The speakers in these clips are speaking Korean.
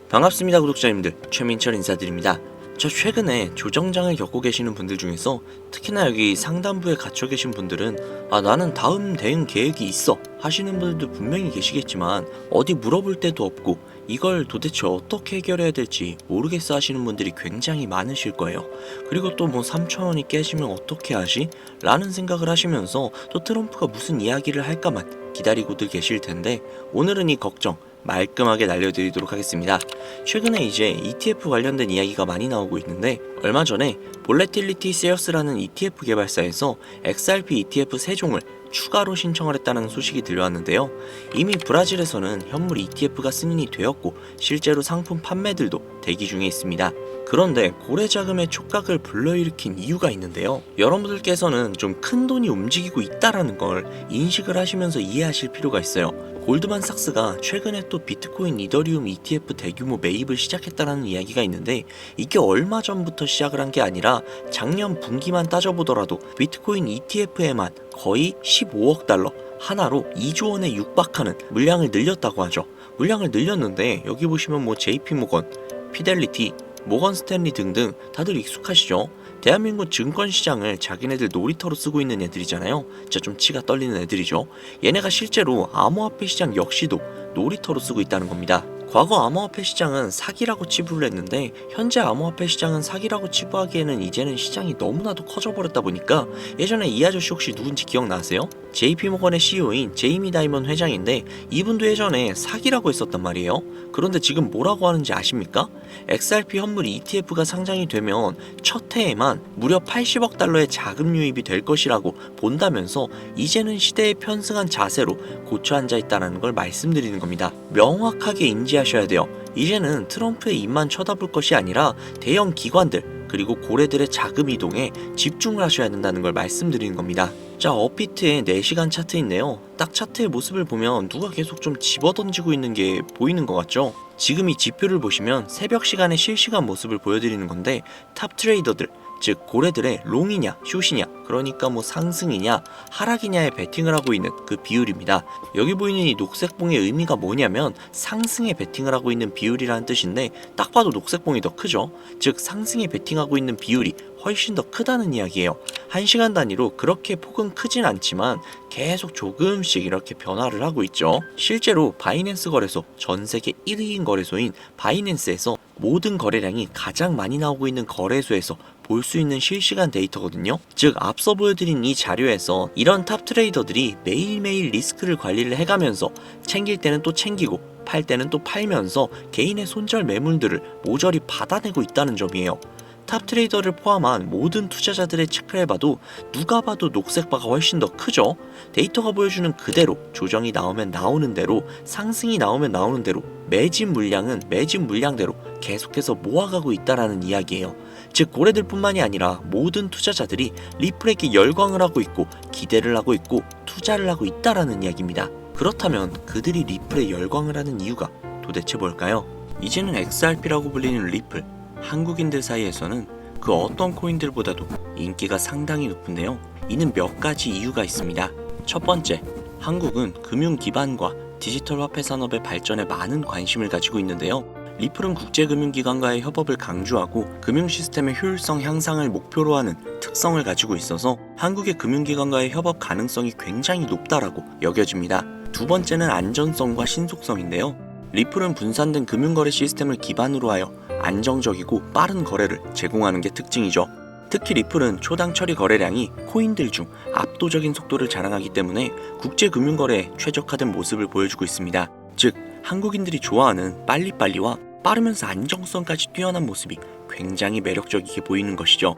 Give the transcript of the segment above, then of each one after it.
반갑습니다 구독자님들, 최민철 인사드립니다. 저 최근에 조정장을 겪고 계시는 분들 중에서 특히나 여기 상단부에 갇혀 계신 분들은 나는 다음 대응 계획이 있어 하시는 분들도 분명히 계시겠지만 어디 물어볼 데도 없고 이걸 도대체 어떻게 해결해야 될지 모르겠어 하시는 분들이 굉장히 많으실 거예요. 그리고 또 뭐 3,000원이 깨지면 어떻게 하지? 라는 생각을 하시면서 또 트럼프가 무슨 이야기를 할까만 기다리고들 계실 텐데, 오늘은 이 걱정 말끔하게 날려드리도록 하겠습니다. 최근에 이제 ETF 관련된 이야기가 많이 나오고 있는데, 얼마 전에 볼레틸리티 세어스라는 ETF 개발사에서 XRP ETF 3종을 추가로 신청을 했다는 소식이 들려왔는데요. 이미 브라질에서는 현물 ETF가 승인이 되었고 실제로 상품 판매들도 대기 중에 있습니다. 그런데 고래 자금의 촉각을 불러일으킨 이유가 있는데요. 여러분들께서는 좀 큰 돈이 움직이고 있다라는 걸 인식을 하시면서 이해하실 필요가 있어요. 골드만삭스가 최근에 또 비트코인 이더리움 ETF 대규모 매입을 시작했다는 이야기가 있는데, 이게 얼마 전부터 시작을 한 게 아니라 작년 분기만 따져보더라도 비트코인 ETF에만 거의 15억 달러, 하나로 2조 원에 육박하는 물량을 늘렸다고 하죠. 물량을 늘렸는데 여기 보시면 뭐 JP모건, 피델리티, 모건 스탠리 등등 다들 익숙하시죠? 대한민국 증권시장을 자기네들 놀이터로 쓰고 있는 애들이잖아요. 진짜 좀 치가 떨리는 애들이죠. 얘네가 실제로 암호화폐 시장 역시도 놀이터로 쓰고 있다는 겁니다. 과거 암호화폐 시장은 사기라고 치부를 했는데, 현재 암호화폐 시장은 사기라고 치부하기에는 이제는 시장이 너무나도 커져버렸다 보니까, 예전에 이 아저씨 혹시 누군지 기억나세요? JP모건의 CEO인 제이미 다이먼 회장인데, 이분도 예전에 사기라고 했었단 말이에요. 그런데 지금 뭐라고 하는지 아십니까? XRP 현물 ETF가 상장이 되면 첫 해에만 무려 80억 달러의 자금 유입이 될 것이라고 본다면서 이제는 시대에 편승한 자세로 고쳐 앉아 있다는 걸 말씀드리는 겁니다. 명확하게 인지하셔야 돼요. 이제는 트럼프의 입만 쳐다볼 것이 아니라 대형 기관들 그리고 고래들의 자금 이동에 집중을 하셔야 된다는 걸 말씀드리는 겁니다. 자, 업비트의 4시간 차트인데요. 딱 차트의 모습을 보면 누가 계속 좀 집어던지고 있는 게 보이는 것 같죠? 지금 이 지표를 보시면 새벽 시간의 실시간 모습을 보여드리는 건데, 탑 트레이더들, 즉 고래들의 롱이냐 숏이냐, 그러니까 뭐 상승이냐 하락이냐에 베팅을 하고 있는 그 비율입니다. 여기 보이는 이 녹색봉의 의미가 뭐냐면 상승에 베팅을 하고 있는 비율이라는 뜻인데, 딱 봐도 녹색봉이 더 크죠. 즉 상승에 베팅하고 있는 비율이 훨씬 더 크다는 이야기예요. 1시간 단위로 그렇게 폭은 크진 않지만 계속 조금씩 이렇게 변화를 하고 있죠. 실제로 바이낸스 거래소, 전 세계 1위인 거래소인 바이낸스에서 모든 거래량이 가장 많이 나오고 있는 거래소에서 볼 수 있는 실시간 데이터거든요. 즉 앞서 보여드린 이 자료에서 이런 탑 트레이더들이 매일매일 리스크를 관리를 해가면서 챙길 때는 또 챙기고 팔 때는 또 팔면서 개인의 손절 매물들을 모조리 받아내고 있다는 점이에요. 탑 트레이더를 포함한 모든 투자자들의 체크를 해봐도 누가 봐도 녹색바가 훨씬 더 크죠. 데이터가 보여주는 그대로 조정이 나오면 나오는 대로, 상승이 나오면 나오는 대로 매집 물량은 매집 물량대로 계속해서 모아가고 있다라는 이야기예요. 즉 고래들뿐만이 아니라 모든 투자자들이 리플에게 열광을 하고 있고 기대를 하고 있고 투자를 하고 있다라는 이야기입니다. 그렇다면 그들이 리플에 열광을 하는 이유가 도대체 뭘까요? 이제는 XRP라고 불리는 리플, 한국인들 사이에서는 그 어떤 코인들보다도 인기가 상당히 높은데요. 이는 몇 가지 이유가 있습니다. 첫 번째, 한국은 금융 기반과 디지털 화폐 산업의 발전에 많은 관심을 가지고 있는데요. 리플은 국제금융기관과의 협업을 강조하고 금융 시스템의 효율성 향상을 목표로 하는 특성을 가지고 있어서 한국의 금융기관과의 협업 가능성이 굉장히 높다라고 여겨집니다. 두 번째는 안전성과 신속성인데요. 리플은 분산된 금융거래 시스템을 기반으로 하여 안정적이고 빠른 거래를 제공하는 게 특징이죠. 특히 리플은 초당 처리 거래량이 코인들 중 압도적인 속도를 자랑하기 때문에 국제금융거래에 최적화된 모습을 보여주고 있습니다. 즉 한국인들이 좋아하는 빨리빨리와 빠르면서 안정성까지 뛰어난 모습이 굉장히 매력적이게 보이는 것이죠.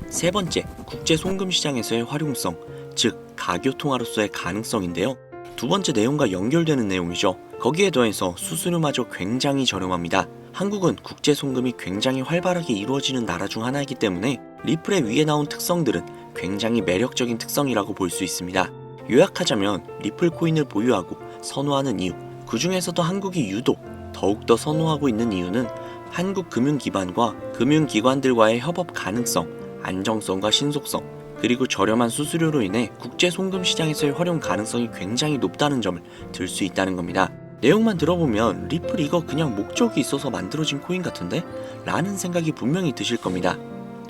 세 번째, 국제 송금 시장에서의 활용성, 즉 가교통화로서의 가능성인데요. 두 번째 내용과 연결되는 내용이죠. 거기에 더해서 수수료마저 굉장히 저렴합니다. 한국은 국제 송금이 굉장히 활발하게 이루어지는 나라 중 하나이기 때문에 리플의 위에 나온 특성들은 굉장히 매력적인 특성이라고 볼 수 있습니다. 요약하자면 리플 코인을 보유하고 선호하는 이유, 그 중에서도 한국이 유독 더욱더 선호하고 있는 이유는 한국 금융기관과 금융기관들과의 협업 가능성, 안정성과 신속성, 그리고 저렴한 수수료로 인해 국제 송금 시장에서의 활용 가능성이 굉장히 높다는 점을 들 수 있다는 겁니다. 내용만 들어보면 리플 이거 그냥 목적이 있어서 만들어진 코인 같은데? 라는 생각이 분명히 드실 겁니다.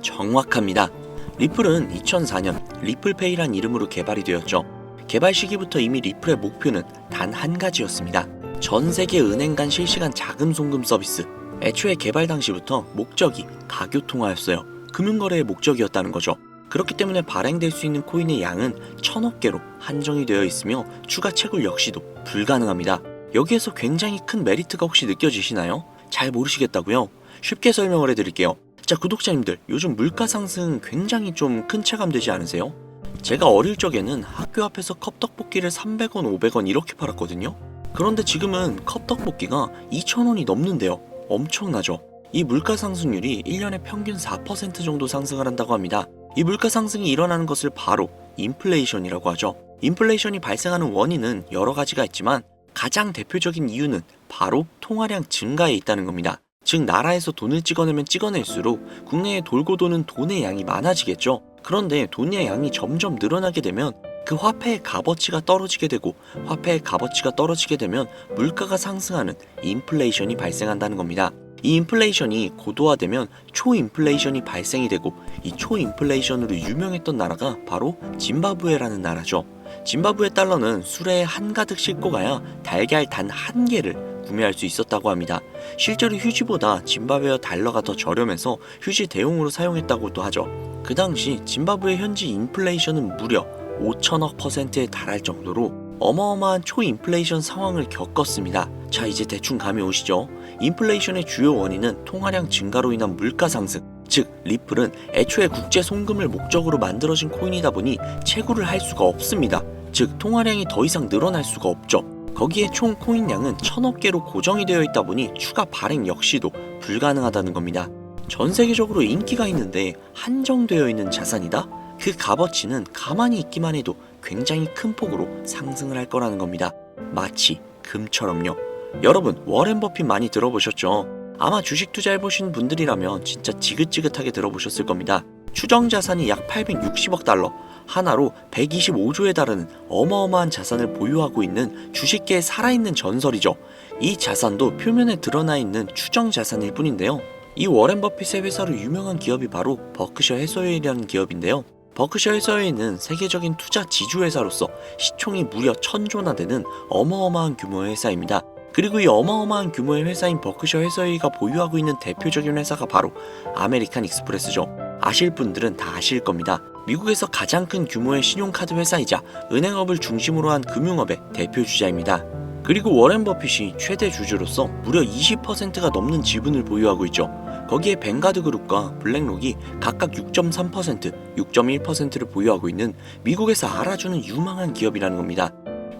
정확합니다. 리플은 2004년 리플페이란 이름으로 개발이 되었죠. 개발 시기부터 이미 리플의 목표는 단 한 가지였습니다. 전 세계 은행 간 실시간 자금 송금 서비스. 애초에 개발 당시부터 목적이 가교통화였어요. 금융거래의 목적이었다는 거죠. 그렇기 때문에 발행될 수 있는 코인의 양은 1000억 개로 한정이 되어 있으며 추가 채굴 역시도 불가능합니다. 여기에서 굉장히 큰 메리트가 혹시 느껴지시나요? 잘 모르시겠다고요? 쉽게 설명을 해드릴게요. 자, 구독자님들, 요즘 물가 상승 굉장히 좀 큰 체감 되지 않으세요? 제가 어릴 적에는 학교 앞에서 컵떡볶이를 300원, 500원 이렇게 팔았거든요. 그런데 지금은 컵떡볶이가 2,000원이 넘는데요. 엄청나죠? 이 물가 상승률이 1년에 평균 4% 정도 상승을 한다고 합니다. 이 물가 상승이 일어나는 것을 바로 인플레이션이라고 하죠. 인플레이션이 발생하는 원인은 여러 가지가 있지만 가장 대표적인 이유는 바로 통화량 증가에 있다는 겁니다. 즉 나라에서 돈을 찍어내면 찍어낼수록 국내에 돌고 도는 돈의 양이 많아지겠죠. 그런데 돈의 양이 점점 늘어나게 되면 그 화폐의 값어치가 떨어지게 되고 화폐의 값어치가 떨어지게 되면 물가가 상승하는 인플레이션이 발생한다는 겁니다. 이 인플레이션이 고도화되면 초인플레이션이 발생이 되고 이 초인플레이션으로 유명했던 나라가 바로 짐바브웨라는 나라죠. 짐바브웨 달러는 수레에 한가득 싣고 가야 달걀 단 한 개를 구매할 수 있었다고 합니다. 실제로 휴지보다 짐바브웨어 달러가 더 저렴해서 휴지 대용으로 사용했다고도 하죠. 그 당시 짐바브웨 현지 인플레이션은 무려 5천억 %에 달할 정도로 어마어마한 초인플레이션 상황을 겪었습니다. 자, 이제 대충 감이 오시죠? 인플레이션의 주요 원인은 통화량 증가로 인한 물가 상승, 즉 리플은 애초에 국제 송금을 목적으로 만들어진 코인이다 보니 채굴을 할 수가 없습니다. 즉 통화량이 더 이상 늘어날 수가 없죠. 거기에 총 코인량은 1000억 개로 고정이 되어 있다 보니 추가 발행 역시도 불가능하다는 겁니다. 전 세계적으로 인기가 있는데 한정되어 있는 자산이다? 그 값어치는 가만히 있기만 해도 굉장히 큰 폭으로 상승을 할 거라는 겁니다. 마치 금처럼요. 여러분, 워렌 버핏 많이 들어보셨죠? 아마 주식 투자해보신 분들이라면 진짜 지긋지긋하게 들어보셨을 겁니다. 추정 자산이 약 860억 달러, 하나로 125조에 달하는 어마어마한 자산을 보유하고 있는 주식계의 살아있는 전설이죠. 이 자산도 표면에 드러나 있는 추정 자산일 뿐인데요. 이 워렌 버핏의 회사로 유명한 기업이 바로 버크셔 해서웨이라는 기업인데요. 버크셔 해서웨이는 세계적인 투자 지주회사로서 시총이 무려 1000조나 되는 어마어마한 규모의 회사입니다. 그리고 이 어마어마한 규모의 회사인 버크셔 해서웨이가 보유하고 있는 대표적인 회사가 바로 아메리칸 익스프레스죠. 아실 분들은 다 아실 겁니다. 미국에서 가장 큰 규모의 신용카드 회사이자 은행업을 중심으로 한 금융업의 대표 주자입니다. 그리고 워렌 버핏이 최대 주주로서 무려 20%가 넘는 지분을 보유하고 있죠. 거기에 뱅가드 그룹과 블랙록이 각각 6.3%, 6.1%를 보유하고 있는 미국에서 알아주는 유망한 기업이라는 겁니다.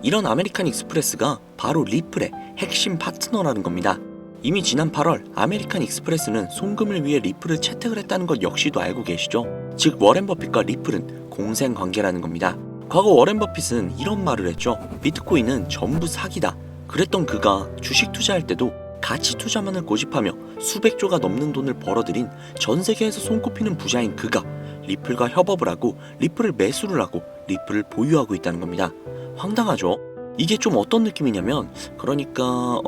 이런 아메리칸 익스프레스가 바로 리플의 핵심 파트너라는 겁니다. 이미 지난 8월 아메리칸 익스프레스는 송금을 위해 리플을 채택을 했다는 것 역시도 알고 계시죠? 즉 워렌 버핏과 리플은 공생 관계라는 겁니다. 과거 워렌 버핏은 이런 말을 했죠. 비트코인은 전부 사기다. 그랬던 그가 주식 투자할 때도 가치 투자만을 고집하며 수백조가 넘는 돈을 벌어들인 전 세계에서 손꼽히는 부자인 그가 리플과 협업을 하고 리플을 매수를 하고 리플을 보유하고 있다는 겁니다. 황당하죠? 이게 좀 어떤 느낌이냐면 그러니까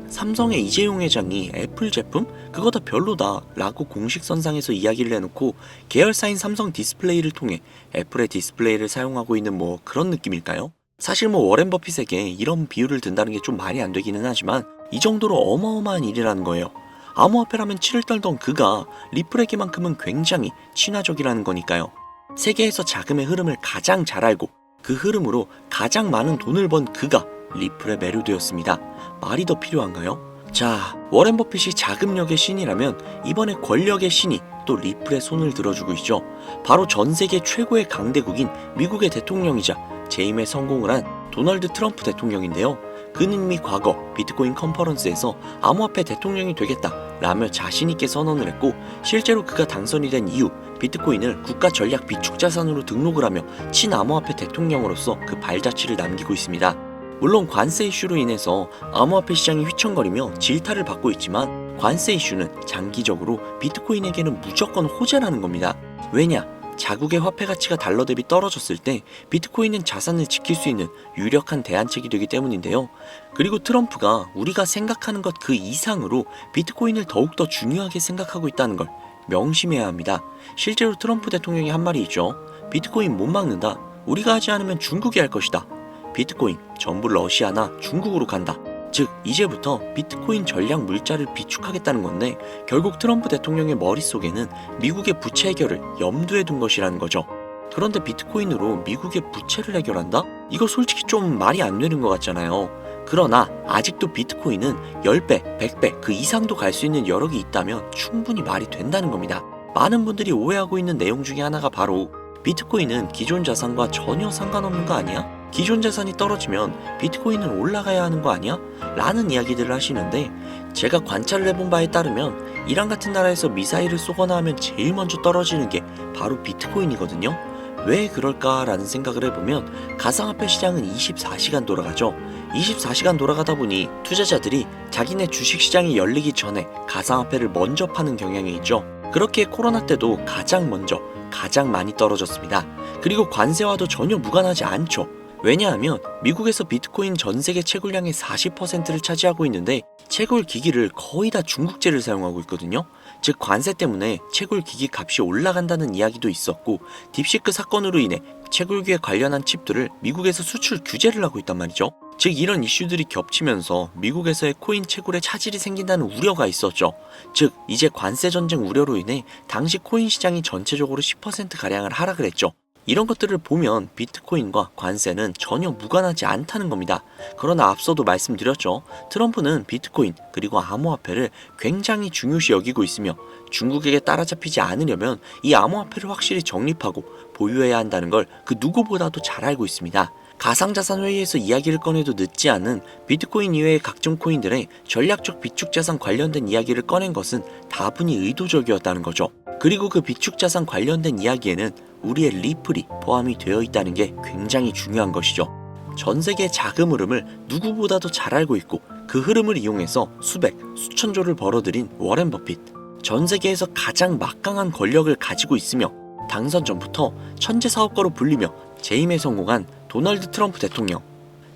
삼성의 이재용 회장이 애플 제품? 그거 다 별로다 라고 공식선상에서 이야기를 해놓고 계열사인 삼성 디스플레이를 통해 애플의 디스플레이를 사용하고 있는 뭐 그런 느낌일까요? 사실 뭐 워렌 버핏에게 이런 비유를 든다는 게 좀 말이 안 되기는 하지만 이 정도로 어마어마한 일이라는 거예요. 암호화폐라면 치를 떨던 그가 리플에게만큼은 굉장히 친화적이라는 거니까요. 세계에서 자금의 흐름을 가장 잘 알고 그 흐름으로 가장 많은 돈을 번 그가 리플에 매료되었습니다. 말이 더 필요한가요? 자, 워렌 버핏이 자금력의 신이라면 이번에 권력의 신이 또 리플의 손을 들어주고 있죠. 바로 전 세계 최고의 강대국인 미국의 대통령이자 재임에 성공을 한 도널드 트럼프 대통령인데요. 그는 이미 과거 비트코인 컨퍼런스에서 암호화폐 대통령이 되겠다 라며 자신있게 선언을 했고, 실제로 그가 당선이 된 이후 비트코인을 국가 전략 비축 자산으로 등록을 하며 친암호화폐 대통령으로서 그 발자취를 남기고 있습니다. 물론 관세 이슈로 인해서 암호화폐 시장이 휘청거리며 질타를 받고 있지만, 관세 이슈는 장기적으로 비트코인에게는 무조건 호재라는 겁니다. 왜냐? 자국의 화폐 가치가 달러 대비 떨어졌을 때 비트코인은 자산을 지킬 수 있는 유력한 대안책이 되기 때문인데요. 그리고 트럼프가 우리가 생각하는 것 그 이상으로 비트코인을 더욱더 중요하게 생각하고 있다는 걸 명심해야 합니다. 실제로 트럼프 대통령이 한 말이 있죠. 비트코인 못 막는다. 우리가 하지 않으면 중국이 할 것이다. 비트코인 전부 러시아나 중국으로 간다. 즉 이제부터 비트코인 전략 물자를 비축하겠다는 건데, 결국 트럼프 대통령의 머릿속에는 미국의 부채 해결을 염두에 둔 것이라는 거죠. 그런데 비트코인으로 미국의 부채를 해결한다? 이거 솔직히 좀 말이 안 되는 것 같잖아요. 그러나 아직도 비트코인은 10배, 100배 그 이상도 갈 수 있는 여력이 있다면 충분히 말이 된다는 겁니다. 많은 분들이 오해하고 있는 내용 중에 하나가 바로, 비트코인은 기존 자산과 전혀 상관없는 거 아니야? 기존 자산이 떨어지면 비트코인은 올라가야 하는 거 아니야? 라는 이야기들을 하시는데, 제가 관찰을 해본 바에 따르면 이란 같은 나라에서 미사일을 쏘거나 하면 제일 먼저 떨어지는 게 바로 비트코인이거든요. 왜 그럴까라는 생각을 해보면, 가상화폐 시장은 24시간 돌아가죠. 24시간 돌아가다 보니 투자자들이 자기네 주식시장이 열리기 전에 가상화폐를 먼저 파는 경향이 있죠. 그렇게 코로나 때도 가장 먼저 가장 많이 떨어졌습니다. 그리고 관세와도 전혀 무관하지 않죠. 왜냐하면 미국에서 비트코인 전 세계 채굴량의 40%를 차지하고 있는데, 채굴 기기를 거의 다 중국제를 사용하고 있거든요. 즉 관세 때문에 채굴 기기 값이 올라간다는 이야기도 있었고, 딥시크 사건으로 인해 채굴기에 관련한 칩들을 미국에서 수출 규제를 하고 있단 말이죠. 즉 이런 이슈들이 겹치면서 미국에서의 코인 채굴에 차질이 생긴다는 우려가 있었죠. 즉 이제 관세 전쟁 우려로 인해 당시 코인 시장이 전체적으로 10%가량을 하락을 했죠. 이런 것들을 보면 비트코인과 관세는 전혀 무관하지 않다는 겁니다. 그러나 앞서도 말씀드렸죠. 트럼프는 비트코인 그리고 암호화폐를 굉장히 중요시 여기고 있으며, 중국에게 따라잡히지 않으려면 이 암호화폐를 확실히 정립하고 보유해야 한다는 걸 그 누구보다도 잘 알고 있습니다. 가상자산 회의에서 이야기를 꺼내도 늦지 않은 비트코인 이외의 각종 코인들의 전략적 비축자산 관련된 이야기를 꺼낸 것은 다분히 의도적이었다는 거죠. 그리고 그 비축자산 관련된 이야기에는 우리의 리플이 포함이 되어 있다는 게 굉장히 중요한 것이죠. 전 세계의 자금 흐름을 누구보다도 잘 알고 있고, 그 흐름을 이용해서 수백, 수천조를 벌어들인 워렌 버핏. 전 세계에서 가장 막강한 권력을 가지고 있으며 당선 전부터 천재 사업가로 불리며 재임에 성공한 도널드 트럼프 대통령.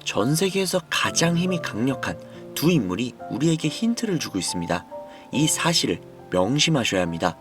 전 세계에서 가장 힘이 강력한 두 인물이 우리에게 힌트를 주고 있습니다. 이 사실을 명심하셔야 합니다.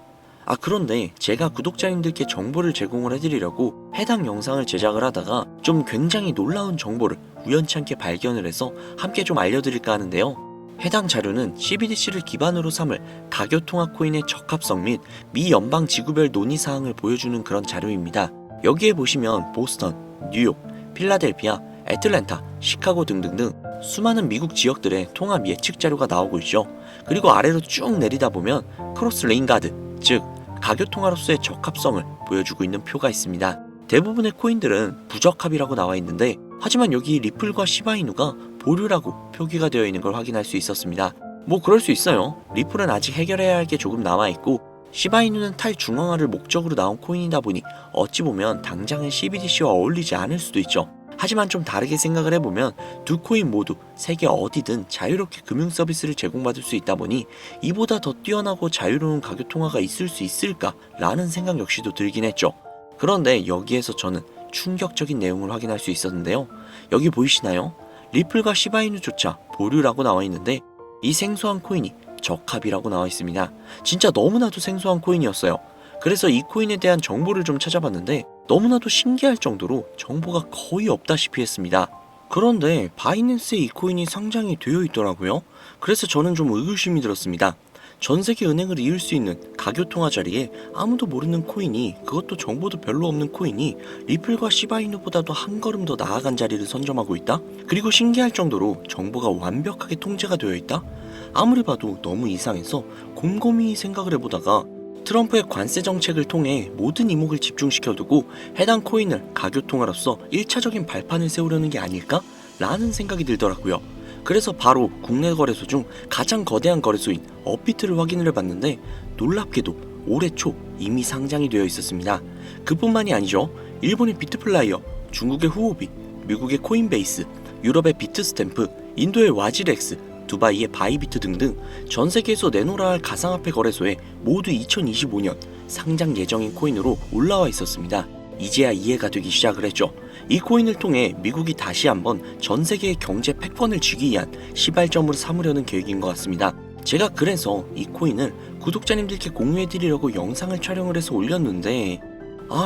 그런데 제가 구독자님들께 정보를 제공을 해드리려고 해당 영상을 제작을 하다가 좀 굉장히 놀라운 정보를 우연치 않게 발견을 해서 함께 좀 알려드릴까 하는데요. 해당 자료는 CBDC를 기반으로 삼을 가교통화 코인의 적합성 및 미 연방 지구별 논의사항을 보여주는 그런 자료입니다. 여기에 보시면 보스턴, 뉴욕, 필라델피아, 애틀랜타, 시카고 등등등 수많은 미국 지역들의 통합 예측 자료가 나오고 있죠. 그리고 아래로 쭉 내리다 보면 크로스 레인가드, 즉 가교통화로서의 적합성을 보여주고 있는 표가 있습니다. 대부분의 코인들은 부적합이라고 나와 있는데, 하지만 여기 리플과 시바이누가 보류라고 표기가 되어 있는 걸 확인할 수 있었습니다. 뭐 그럴 수 있어요. 리플은 아직 해결해야 할 게 조금 남아있고, 시바이누는 탈중앙화를 목적으로 나온 코인이다 보니 어찌 보면 당장은 CBDC와 어울리지 않을 수도 있죠. 하지만 좀 다르게 생각을 해보면 두 코인 모두 세계 어디든 자유롭게 금융 서비스를 제공받을 수 있다 보니 이보다 더 뛰어나고 자유로운 가교통화가 있을 수 있을까 라는 생각 역시도 들긴 했죠. 그런데 여기에서 저는 충격적인 내용을 확인할 수 있었는데요. 여기 보이시나요? 리플과 시바이누조차 보류라고 나와 있는데, 이 생소한 코인이 적합이라고 나와 있습니다. 진짜 너무나도 생소한 코인이었어요. 그래서 이 코인에 대한 정보를 좀 찾아봤는데 너무나도 신기할 정도로 정보가 거의 없다시피 했습니다. 그런데 바이낸스에 이 코인이 상장이 되어 있더라고요. 그래서 저는 좀 의구심이 들었습니다. 전 세계 은행을 이을 수 있는 가교통화 자리에 아무도 모르는 코인이, 그것도 정보도 별로 없는 코인이 리플과 시바이누보다도 한 걸음 더 나아간 자리를 선점하고 있다? 그리고 신기할 정도로 정보가 완벽하게 통제가 되어 있다? 아무리 봐도 너무 이상해서 곰곰이 생각을 해보다가 트럼프의 관세 정책을 통해 모든 이목을 집중시켜두고 해당 코인을 가교통화로서 1차적인 발판을 세우려는 게 아닐까? 라는 생각이 들더라고요. 그래서 바로 국내 거래소 중 가장 거대한 거래소인 업비트를 확인을 해봤는데 놀랍게도 올해 초 이미 상장이 되어 있었습니다. 그뿐만이 아니죠. 일본의 비트플라이어, 중국의 후오비, 미국의 코인베이스, 유럽의 비트스탬프, 인도의 와지렉스, 두바이의 바이비트 등등 전 세계에서 내놓으라 할 가상화폐 거래소에 모두 2025년 상장 예정인 코인으로 올라와 있었습니다. 이제야 이해가 되기 시작을 했죠. 이 코인을 통해 미국이 다시 한번 전 세계의 경제 패권을 쥐기 위한 시발점으로 삼으려는 계획인 것 같습니다. 제가 그래서 이 코인을 구독자님들께 공유해드리려고 영상을 촬영을 해서 올렸는데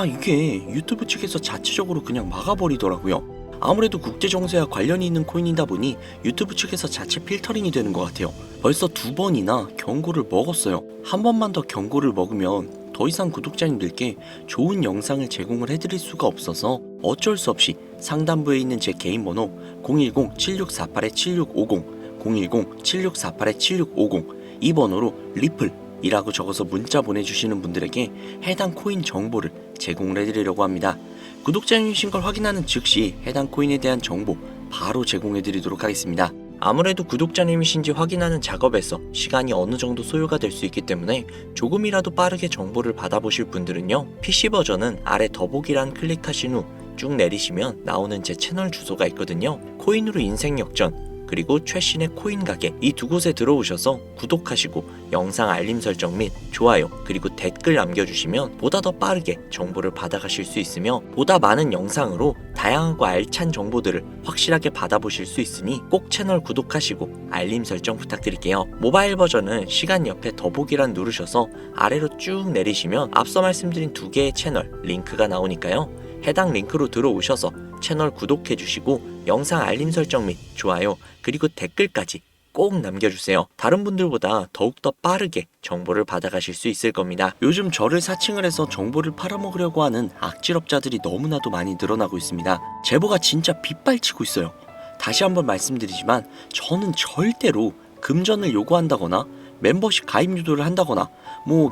이게 유튜브 측에서 자체적으로 그냥 막아버리더라고요. 아무래도 국제정세와 관련이 있는 코인이다 보니 유튜브 측에서 자체 필터링이 되는 것 같아요. 벌써 2번이나 경고를 먹었어요. 한 번만 더 경고를 먹으면 더 이상 구독자님들께 좋은 영상을 제공을 해드릴 수가 없어서 어쩔 수 없이 상단부에 있는 제 개인 번호 010-7648-7650 010-7648-7650 이 번호로 리플이라고 적어서 문자 보내주시는 분들에게 해당 코인 정보를 제공을 해드리려고 합니다. 구독자님이신 걸 확인하는 즉시 해당 코인에 대한 정보 바로 제공해드리도록 하겠습니다. 아무래도 구독자님이신지 확인하는 작업에서 시간이 어느 정도 소요가 될 수 있기 때문에 조금이라도 빠르게 정보를 받아보실 분들은요, PC 버전은 아래 더보기란 클릭하신 후 쭉 내리시면 나오는 제 채널 주소가 있거든요. 코인으로 인생 역전 그리고 최신의 코인 가게 이 두 곳에 들어오셔서 구독하시고 영상 알림 설정 및 좋아요 그리고 댓글 남겨주시면 보다 더 빠르게 정보를 받아가실 수 있으며 보다 많은 영상으로 다양하고 알찬 정보들을 확실하게 받아보실 수 있으니 꼭 채널 구독하시고 알림 설정 부탁드릴게요. 모바일 버전은 시간 옆에 더보기란 누르셔서 아래로 쭉 내리시면 앞서 말씀드린 두 개의 채널 링크가 나오니까요. 해당 링크로 들어오셔서 채널 구독해주시고 영상 알림 설정 및 좋아요 그리고 댓글까지 꼭 남겨주세요. 다른 분들보다 더욱더 빠르게 정보를 받아가실 수 있을 겁니다. 요즘 저를 사칭을 해서 정보를 팔아먹으려고 하는 악질업자들이 너무나도 많이 늘어나고 있습니다. 제보가 진짜 빗발치고 있어요. 다시 한번 말씀드리지만 저는 절대로 금전을 요구한다거나 멤버십 가입 유도를 한다거나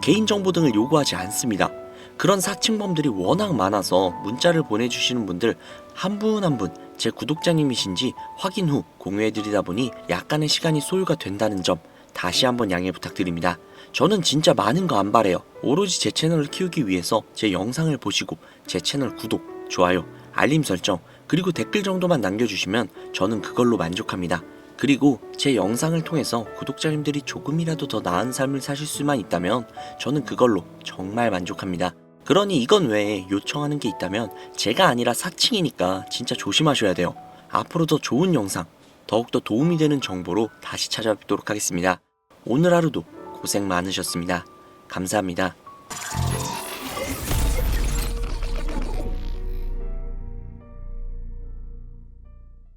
개인정보 등을 요구하지 않습니다. 그런 사칭범들이 워낙 많아서 문자를 보내주시는 분들 한 분 한 분 제 구독자님이신지 확인 후 공유해드리다 보니 약간의 시간이 소요가 된다는 점 다시 한번 양해 부탁드립니다. 저는 진짜 많은 거 안 바래요. 오로지 제 채널을 키우기 위해서 제 영상을 보시고 제 채널 구독, 좋아요, 알림 설정 그리고 댓글 정도만 남겨주시면 저는 그걸로 만족합니다. 그리고 제 영상을 통해서 구독자님들이 조금이라도 더 나은 삶을 사실 수만 있다면 저는 그걸로 정말 만족합니다. 그러니 이건 외에 요청하는 게 있다면 제가 아니라 사칭이니까 진짜 조심하셔야 돼요. 앞으로 더 좋은 영상, 더욱더 도움이 되는 정보로 다시 찾아뵙도록 하겠습니다. 오늘 하루도 고생 많으셨습니다. 감사합니다.